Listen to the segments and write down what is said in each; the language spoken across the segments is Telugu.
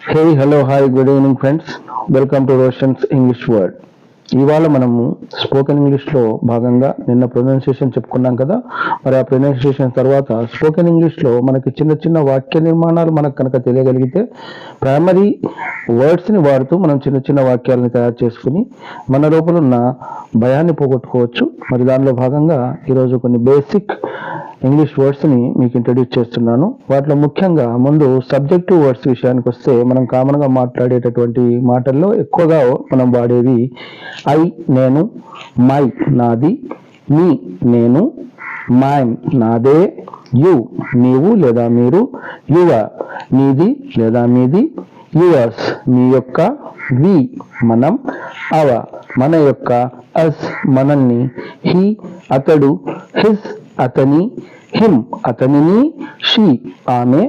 Hey, hello, hi, good evening friends. Welcome to Roshan's English Word. ఇవాళ మనము స్పోకెన్ ఇంగ్లీష్లో భాగంగా నిన్న ప్రొనౌన్సియేషన్ చెప్పుకున్నాం కదా. మరి ఆ ప్రొనౌన్సియేషన్ తర్వాత స్పోకెన్ ఇంగ్లీష్లో మనకి చిన్న చిన్న వాక్య నిర్మాణాలు మనకు కనుక తెలియగలిగితే ప్రైమరీ వర్డ్స్ని వాడుతూ మనం చిన్న చిన్న వాక్యాలను తయారు చేసుకుని మన లోపల ఉన్న భయాన్ని పోగొట్టుకోవచ్చు. మరి దానిలో భాగంగా ఈరోజు కొన్ని బేసిక్ ఇంగ్లీష్ వర్డ్స్ని మీకు ఇంట్రడ్యూస్ చేస్తున్నాను. వాటిలో ముఖ్యంగా ముందు సబ్జెక్టివ్ వర్డ్స్ విషయానికి వస్తే మనం కామన్గా మాట్లాడేటటువంటి మాటల్లో ఎక్కువగా మనం వాడేవి ఐ నేను, మై నాది, మీ నేను, మైన్ నాదే, యు నీవు లేదా మీరు, యువర్ నీది లేదా మీది, యువర్స్ మీ యొక్క, వి మనం, అవ మన యొక్క, అస్ మనల్ని, హి అతడు, హిస్ అతని, హిమ్ అతనిని, షీ ఆమె,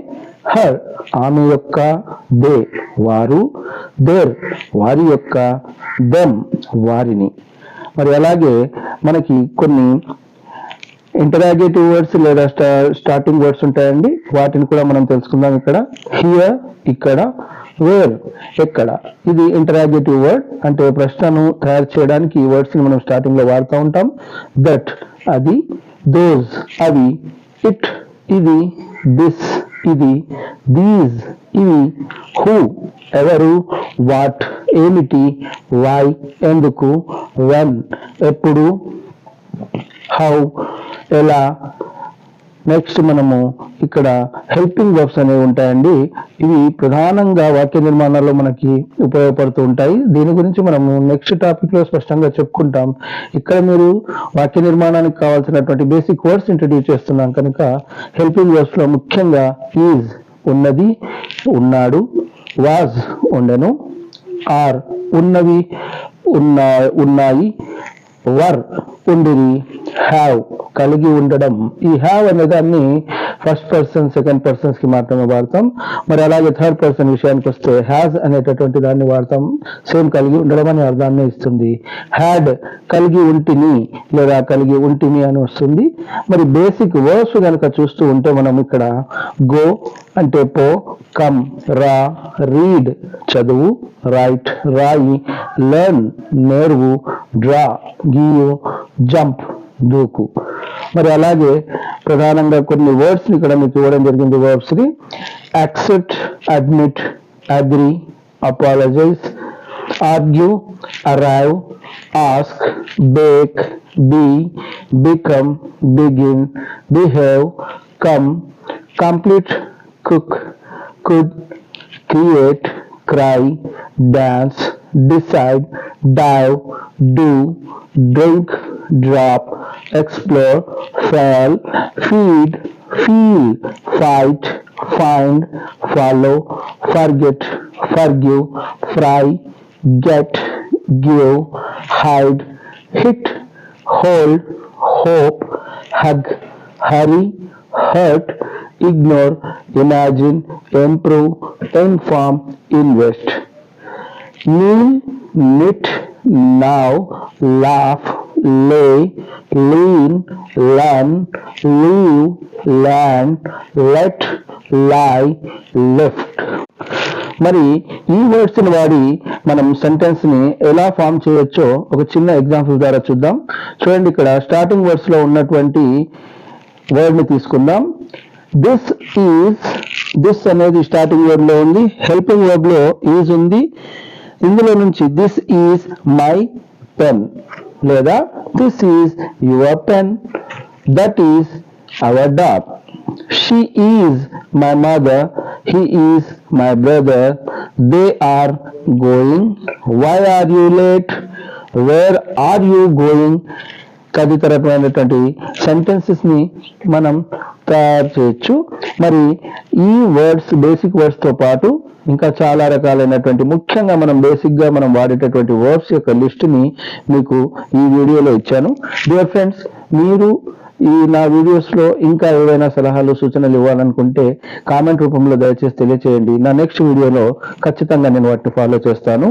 హర్ ఆమె యొక్క, దే వారు, దేర్ వారి యొక్క, దెమ్ వారిని. మరి అలాగే మనకి కొన్ని ఇంటరాగేటివ్ వర్డ్స్ లేదా స్టార్టింగ్ వర్డ్స్ ఉంటాయండి. వాటిని కూడా మనం తెలుసుకుందాం. ఇక్కడ హియర్ ఇక్కడ, వేర్ ఎక్కడ. ఇది ఇంటరాగేటివ్ వర్డ్ అంటే ప్రశ్నను తయారు చేయడానికి ఈ వర్డ్స్ ని మనం స్టార్టింగ్ లో వాడుతూ ఉంటాం. దట్ అది, దోస్ అవి, ఇట్ ఇది, దిస్ ఇది, దీస్ ఇవి, హూ ఎవరు, వాట్ ఏమిటి, వై ఎందుకు, వెన్ ఎప్పుడు, హౌ ఎలా. నెక్స్ట్ మనము ఇక్కడ హెల్పింగ్ వర్బ్స్ అనేవి ఉంటాయండి. ఇవి ప్రధానంగా వాక్య నిర్మాణాల్లో మనకి ఉపయోగపడుతూ ఉంటాయి. దీని గురించి మనము నెక్స్ట్ టాపిక్ లో స్పష్టంగా చెప్పుకుంటాం. ఇక్కడ మీరు వాక్య నిర్మాణానికి కావాల్సినటువంటి బేసిక్ వర్డ్స్ ఇంట్రడ్యూస్ చేస్తున్నాం కనుక హెల్పింగ్ వర్బ్స్ లో ముఖ్యంగా ఈజ్ ఉన్నది ఉన్నాడు, వాజ్ ఉండెను, ఆర్ ఉన్నవి ఉన్నాయి, వర్ ఉండిరి, హ్యావ్ కలిగి ఉండడం. ఈ హ్యావ్ అనే దాన్ని ఫస్ట్ పర్సన్ సెకండ్ పర్సన్స్ కి మాత్రమే వాడతాం. మరి అలాగే థర్డ్ పర్సన్ విషయానికి వస్తే హ్యాజ్ అనేటటువంటి దాన్ని వాడతాం. సేమ్ కలిగి ఉండడం అనే అర్థాన్ని ఇస్తుంది. హ్యాడ్ కలిగి ఉంటిని లేదా కలిగి ఉంటిని అని వస్తుంది. మరి బేసిక్ వర్డ్స్ కనుక చూస్తూ ఉంటే మనం ఇక్కడ గో అంటే పో, కమ్ రా, రీడ్ చదువు, రైట్ రాయి, లెర్న్ నేర్వు, డ్రా గీయు, జంప్ దూకు. మరి అలాగే ప్రధానంగా కొన్ని వర్డ్స్ ని ఇక్కడ మీకు ఇవ్వడం జరిగింది. వర్బ్స్ ని accept, admit, agree, apologise, argue, arrive, ask, bake, be, become, begin, behave, come, complete, cook, could, create, cry, dance, decide, dive, do, drink, drop, explore, fail, feed, feel, fight, find, follow, forget, forgive, fry, get, give, hide, hit, hold, hope, hug, hurry, hurt, ignore, imagine, improve, inform, invest. Kneel, knit, now, laugh, lay, lean, learn, leave, land, let, lie, lift. మరి ఈ వర్డ్స్ ని వాడి మనం సెంటెన్స్ ని ఎలా ఫామ్ చేయొచ్చో ఒక చిన్న ఎగ్జాంపుల్ ద్వారా చూద్దాం. చూడండి, ఇక్కడ స్టార్టింగ్ వర్డ్స్ లో ఉన్నటువంటి వర్డ్ ని తీసుకుందాం. దిస్ ఈజ్, దిస్ అనేది స్టార్టింగ్ వర్డ్ లో ఉంది. హెల్పింగ్ వర్డ్ లో ఈజ్ ఉంది. ఇందులో నుంచి దిస్ ఈజ్ మై పెన్ లేదా this is your pen, that is our dog, she is my mother, he is my brother, they are going, why are you late, where are you going. తదితరమైనటువంటి సెంటెన్సెస్ ని మనం తయారు చేయొచ్చు. మరి ఈ వర్డ్స్ బేసిక్ వర్డ్స్ తో పాటు ఇంకా చాలా రకాలైనటువంటి ముఖ్యంగా మనం బేసిక్ గా మనం వాడేటటువంటి వర్డ్స్ యొక్క లిస్ట్ ని మీకు ఈ వీడియోలో ఇచ్చాను. డియర్ ఫ్రెండ్స్, మీరు ఈ నా వీడియోస్ లో ఇంకా ఏవైనా సలహాలు సూచనలు ఇవ్వాలనుకుంటే కామెంట్ రూపంలో దయచేసి తెలియచేయండి. నా నెక్స్ట్ వీడియోలో ఖచ్చితంగా నేను వాటిని ఫాలో చేస్తాను.